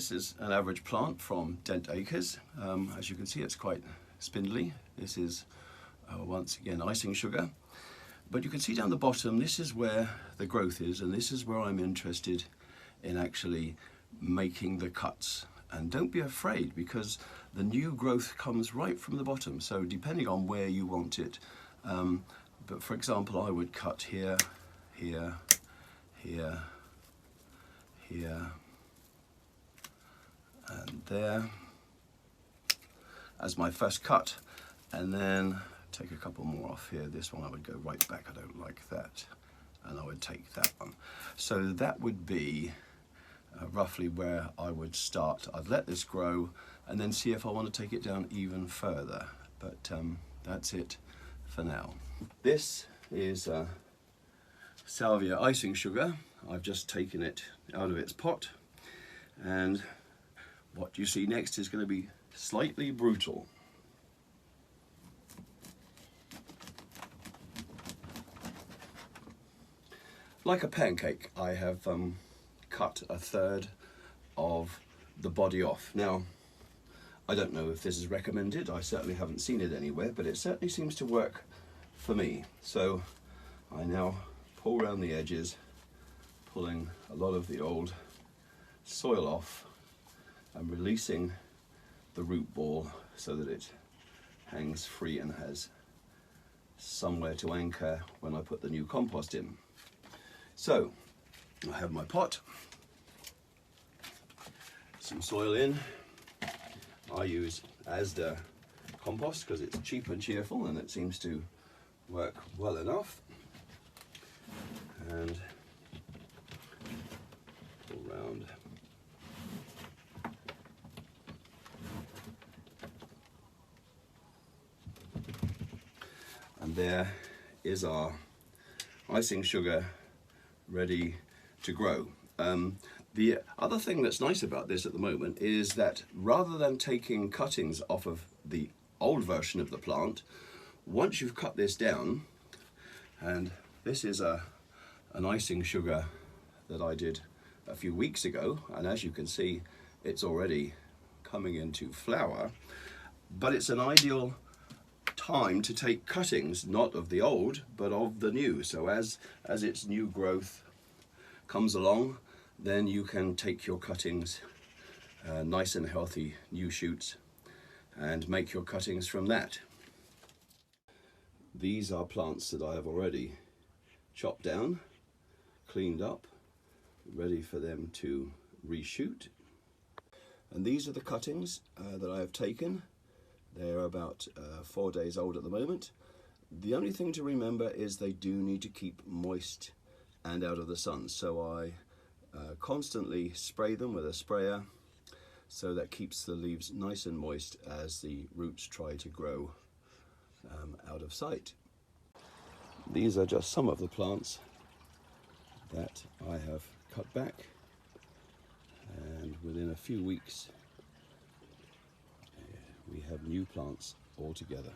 This is an average plant from Dent Acres. As you can see, it's quite spindly. This is once again icing sugar. But you can see down the bottom, this is where the growth is, and this is where I'm interested in actually making the cuts. And don't be afraid, because the new growth comes right from the bottom. So depending on where you want it, but for example, I would cut here, here, here, here, and there as my first cut, and then take a couple more off here. This one I would go right back, I don't like that, and I would take that one. So that would be roughly where I would start. I'd let this grow and then see if I want to take it down even further, but that's it for now. This is salvia icing sugar. I've just taken it out of its pot, and what you see next is going to be slightly brutal. Like a pancake, I have cut a third of the body off. Now, I don't know if this is recommended, I certainly haven't seen it anywhere, but it certainly seems to work for me. So I now pull around the edges, pulling a lot of the old soil off and releasing the root ball so that it hangs free and has somewhere to anchor when I put the new compost in. So I have my pot, some soil in. I use Asda compost because it's cheap and cheerful, and it seems to work well enough. And pull round. And there is our icing sugar ready to grow. The other thing that's nice about this at the moment is that rather than taking cuttings off of the old version of the plant, once you've cut this down, and this is an icing sugar that I did a few weeks ago, and as you can see, it's already coming into flower, but it's an ideal time to take cuttings, not of the old, but of the new. So as its new growth comes along, then you can take your cuttings, nice and healthy new shoots, and make your cuttings from that. These are plants that I have already chopped down, cleaned up, ready for them to reshoot. And these are the cuttings that I have taken. They're about 4 days old at the moment. The only thing to remember is they do need to keep moist and out of the sun. So I constantly spray them with a sprayer, so that keeps the leaves nice and moist as the roots try to grow out of sight. These are just some of the plants that I have cut back, and within a few weeks we have new plants all together.